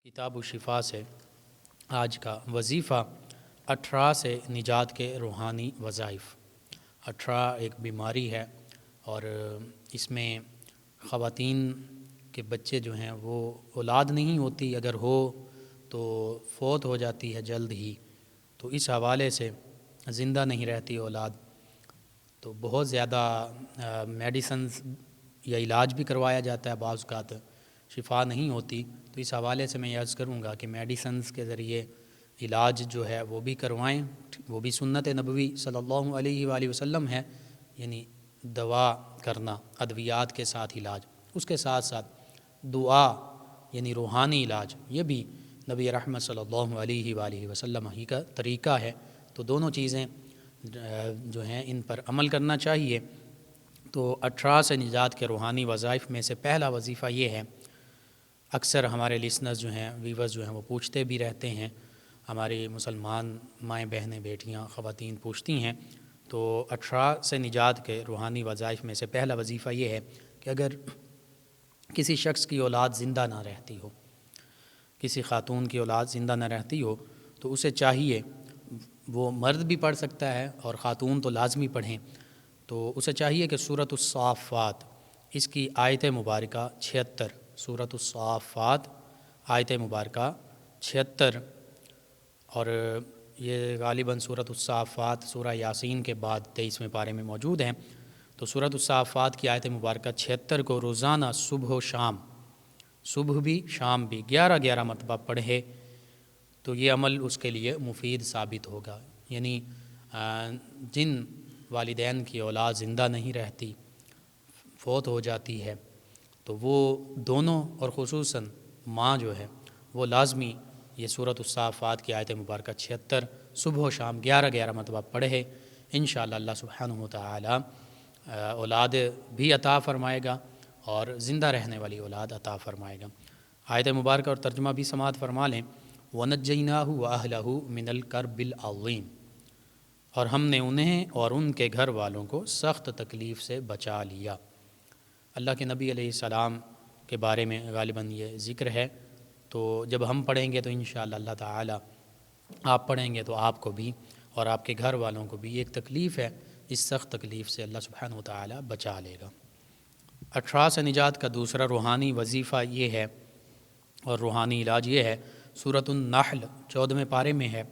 किताब शिफा से आज का वजीफ़ा 18 से निजात के रूहानी वज़ाइफ। 18 एक बीमारी है और इसमें ख़वातीन के बच्चे जो हैं वो औलाद नहीं होती, अगर हो तो फ़ौत हो जाती है जल्द ही, तो इस हवाले से ज़िंदा नहीं रहती औलाद। तो बहुत ज़्यादा मेडिसन्स या इलाज भी करवाया जाता है, बाज़ औक़ात शिफा नहीं होती। तो इस हवाले से मैं अर्ज़ करूँगा कि मेडिसन्स के ज़रिए इलाज जो है वो भी करवाएं, वो भी सुन्नत नबवी सल्लल्लाहु अलैहि वसल्लम है, यानी दवा करना, अद्वियात के साथ इलाज, उसके साथ साथ दुआ यानी रूहानी इलाज, ये भी नबी रहमत सल्लल्लाहु अलैहि वसल्लम ही का तरीक़ा है। तो दोनों चीज़ें जो हैं इन पर अमल करना चाहिए। तो 18 से निजात के रूहानी वज़ाइफ में से पहला वजीफ़ा ये है, अक्सर हमारे लिसनर्स जो हैं, व्यूवर्स जो हैं, वो पूछते भी रहते हैं, हमारी मुसलमान माएँ बहनें बेटियाँ ख़वातीन पूछती हैं। तो 18 से निजात के रूहानी वज़ाइफ में से पहला वजीफ़ा ये है कि अगर किसी शख्स की औलाद ज़िंदा ना रहती हो, किसी ख़ातून की औलाद ज़िंदा ना रहती हो, तो उसे चाहिए, वो मर्द भी पढ़ सकता है और ख़ातून तो लाजमी पढ़ें, तो उसे चाहिए कि सूरत उस-साफ़ात इसकी आयत मुबारका 76, सूरत उस-साफ़ात आयत मुबारका 76, और ये गालिबन सूरत उस-साफ़ात सूरह यासीन के बाद 23वें पारे में मौजूद हैं। तो सूरत उस-साफ़ात की आयत मुबारका 76 को रोज़ाना सुबह व शाम, सुबह भी शाम भी 11-11 मरतबा पढ़े तो ये अमल उसके लिए मुफीद साबित होगा। यानी जिन वालिदैन की औलाद ज़िंदा नहीं रहती, फ़ौत हो जाती है, तो वो दोनों और ख़ुसूसन माँ जो है वो लाजमी ये सूरत उस-साफ़ात की आयत मुबारका 76 सुबह व शाम 11-11 मरतबा पढ़े। इंशाअल्लाह अल्लाह सुब्हानहु व तआला औलाद भी अता फ़रमाएगा और ज़िंदा रहने वाली औलाद अता फ़रमाएगा। आयत मुबारका और तर्जुमा भी समाअत फ़रमा लें। वनज्जयनाहु व अहलहु मिनल कर्बिल अज़ीम, और हमने उन्हें और उनके घर वालों को सख्त तकलीफ़ से बचा लिया। अल्लाह के नबी अलैहिस्सलाम के बारे में गालिबन ये ज़िक्र है, तो जब हम पढ़ेंगे तो इंशाअल्लाह अल्लाह ताला, आप पढ़ेंगे तो आपको भी और आपके घर वालों को भी एक तकलीफ़ है, इस सख्त तकलीफ़ से अल्लाह सुब्हानहु व तआला बचा लेगा। 18 से निजात का दूसरा रूहानी वजीफ़ा ये है और रूहानी इलाज ये है, सूरतुन-नहल 14वें पारे में है,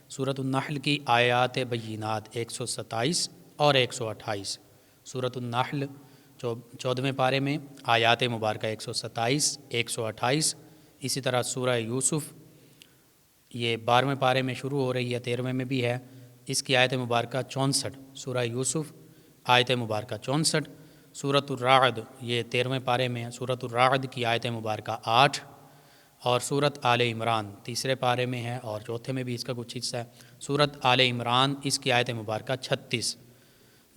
सूरतुन-नहल की आयात बय्यिनात 127 और 128। सूरतुन-नहल 14वें पारे में आयात मुबारका 127, 128। इसी तरह सूरह यूसुफ़ ये 12वें पारे में शुरू हो रही है, 13वें में भी है, इसकी आयत मुबारका 64। सूरह यूसुफ़ आयत मुबारका 64। सूरतुर-राअद ये 13वें पारे में है, सूरतुर-राअद की आयत मुबारका 8, और सूरत आले इमरान तीसरे पारे में है और चौथे में भी इसका कुछ हिस्सा है, सूरत आले इमरान इसकी आयत मुबारका 36।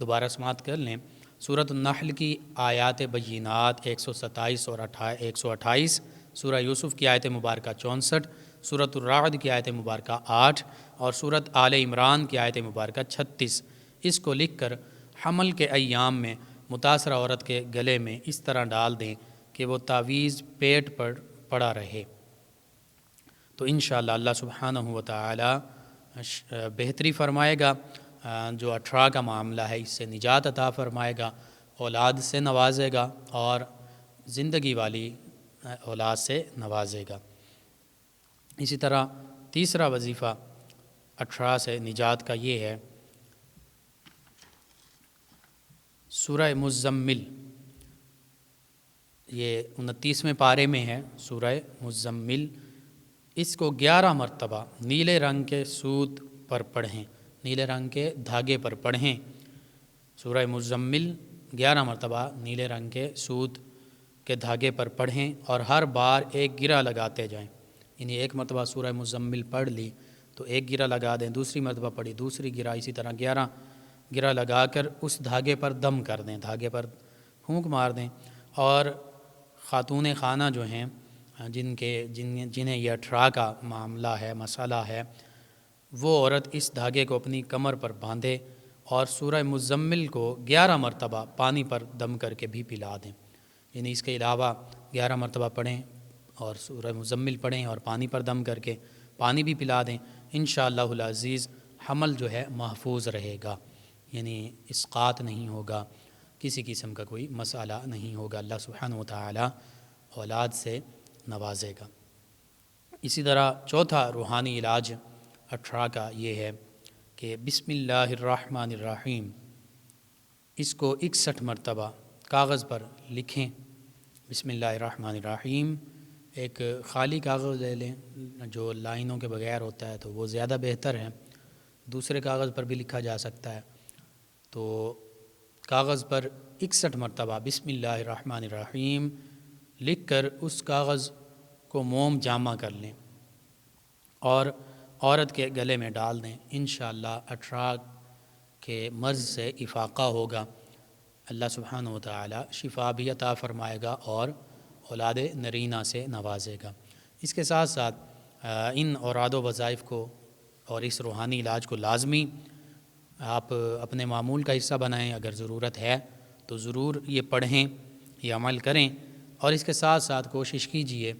दोबारा समाअत कर लें, सूरतुन-नहल की आयात बय्यिनात 127 और 128, सूरह यूसुफ़ की आयत मुबारका 64, सूरतुर-राअद की आयत मुबारका 8 और सूरत आले इमरान की आयत मुबारका 36। इसको लिख कर हमल के अय्याम में मुतासरा औरत के गले में इस तरह डाल दें कि वो तावीज़ पेट पर पड़ा रहे, तो इंशाअल्लाह अल्लाह सुब्हानहु व तआला बेहतरी फ़रमाएगा। जो 18 का मामला है इससे निजात अता फ़रमाएगा, औलाद से नवाजेगा और ज़िंदगी वाली औलाद से नवाजेगा। इसी तरह तीसरा वजीफ़ा 18 से निजात का ये है, सूरह मुज़्ज़म्मिल ये 29वें पारे में है, सूरह मुज़्ज़म्मिल इसको 11 मरतबा नीले रंग के सूत पर पढ़ें, नीले रंग के धागे पर पढ़ें। सूरह मुज़्ज़म्मिल 11 मरतबा नीले रंग के सूत के धागे पर पढ़ें और हर बार एक गिरा लगाते जाएं। यानी एक मरतबा सूरह मुज़्ज़म्मिल पढ़ ली तो एक गिरा लगा दें, दूसरी मरतबा पढ़ी दूसरी गिरा, इसी तरह 11 गिरा लगाकर उस धागे पर दम कर दें, धागे पर फूंक मार दें। और ख़ातून खाना जो हैं जिन्हें यह 18 का मामला है, मसला है, वो औरत इस धागे को अपनी कमर पर बांधे और सूरह मुज़्ज़म्मिल को 11 मरतबा पानी पर दम करके भी पिला दें। यानी इसके अलावा 11 मरतबा पढ़ें اور سورہ مزمل پڑھیں اور پانی پر دم کر کے پانی بھی پلا دیں، انشاءاللہ العزیز حمل جو ہے محفوظ رہے گا، یعنی اسقاط نہیں ہوگا، کسی قسم کا کوئی مسئلہ نہیں ہوگا، اللہ سبحانہ و تعالی اولاد سے نوازے گا۔ اسی طرح چوتھا روحانی علاج 18 کا یہ ہے کہ بسم اللہ الرحمن الرحیم، اس کو 61 مرتبہ کاغذ پر لکھیں۔ بسم اللہ الرحمن الرحیم، ایک خالی کاغذ لے لیں جو لائنوں کے بغیر ہوتا ہے تو وہ زیادہ بہتر ہے، دوسرے کاغذ پر بھی لکھا جا سکتا ہے، تو کاغذ پر 61 مرتبہ بسم اللہ الرحمن الرحیم لکھ کر اس کاغذ کو موم جامع کر لیں اور عورت کے گلے میں ڈال دیں، انشاءاللہ 18 کے مرض سے افاقہ ہوگا، اللہ سبحانہ و تعالی شفا بھی عطا فرمائے گا اور اولاد نرینہ سے نوازے گا۔ اس کے ساتھ ساتھ ان اوراد و وظائف کو اور اس روحانی علاج کو لازمی آپ اپنے معمول کا حصہ بنائیں، اگر ضرورت ہے تو ضرور یہ پڑھیں، یہ عمل کریں، اور اس کے ساتھ ساتھ کوشش کیجئے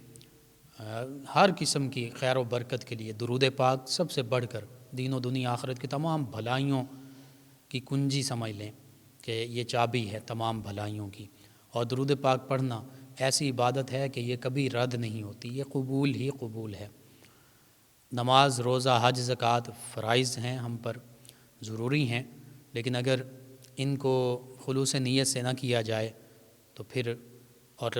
ہر قسم کی خیر و برکت کے لیے درود پاک سب سے بڑھ کر دین و دنیا آخرت کی تمام بھلائیوں کی کنجی سمجھ لیں کہ یہ چابی ہے تمام بھلائیوں کی، اور درود پاک پڑھنا ایسی عبادت ہے کہ یہ کبھی رد نہیں ہوتی، یہ قبول ہی قبول ہے۔ نماز، روزہ، حج، زکوٰۃ فرائض ہیں ہم پر، ضروری ہیں، لیکن اگر ان کو خلوص نیت سے نہ کیا جائے تو پھر اور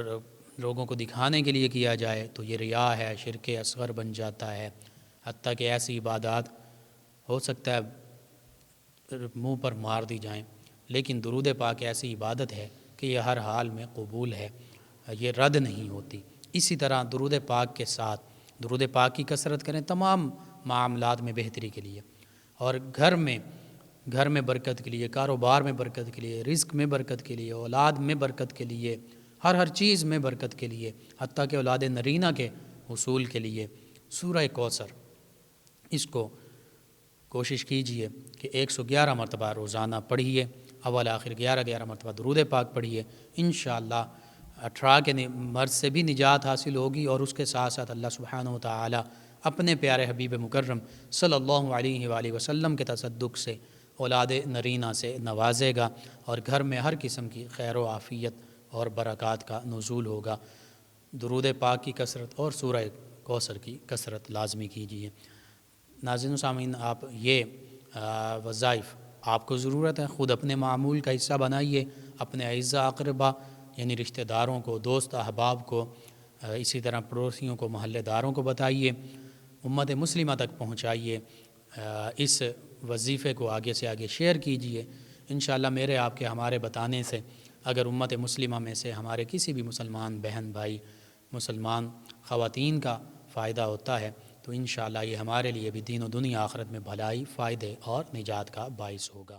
لوگوں کو دکھانے کے لیے کیا جائے تو یہ ریا ہے، شرک اصغر بن جاتا ہے، حتیٰ کہ ایسی عبادات ہو سکتا ہے منہ پر مار دی جائیں، لیکن درود پاک ایسی عبادت ہے کہ یہ ہر حال میں قبول ہے، یہ رد نہیں ہوتی۔ اسی طرح درود پاک کے ساتھ درود پاک کی کثرت کریں تمام معاملات میں بہتری کے لیے، اور گھر میں برکت کے لیے، کاروبار میں برکت کے لیے، رزق میں برکت کے لیے، اولاد میں برکت کے لیے، ہر چیز میں برکت کے لیے، حتیٰ کہ اولاد نرینہ کے حصول کے لیے سورہ کوثر، اس کو کوشش کیجئے کہ 111 مرتبہ روزانہ پڑھیے، اول آخر 11 مرتبہ درود پاک پڑھیے، انشاءاللہ 18 کے مرض سے بھی نجات حاصل ہوگی، اور اس کے ساتھ ساتھ اللہ سبحانہ و تعالی اپنے پیارے حبیب مکرم صلی اللہ علیہ وآلہ وسلم کے تصدق سے اولاد نرینہ سے نوازے گا، اور گھر میں ہر قسم کی خیر و عافیت اور برکات کا نزول ہوگا۔ درود پاک کی کثرت اور سورہ کوثر کی کثرت لازمی کیجیے۔ ناظرین و سامعین، آپ یہ وظائف آپ کو ضرورت ہے، خود اپنے معمول کا حصہ بنائیے، اپنے اعزاء اقربا یعنی رشتہ داروں کو، دوست احباب کو، اسی طرح پڑوسیوں کو، محلے داروں کو بتائیے، امت مسلمہ تک پہنچائیے، اس وظیفے کو آگے سے آگے شیئر کیجیے۔ انشاءاللہ میرے آپ کے ہمارے بتانے سے اگر امت مسلمہ میں سے ہمارے کسی بھی مسلمان بہن بھائی، مسلمان خواتین کا فائدہ ہوتا ہے تو انشاءاللہ یہ ہمارے لیے بھی دین و دنیا آخرت میں بھلائی، فائدے اور نجات کا باعث ہوگا۔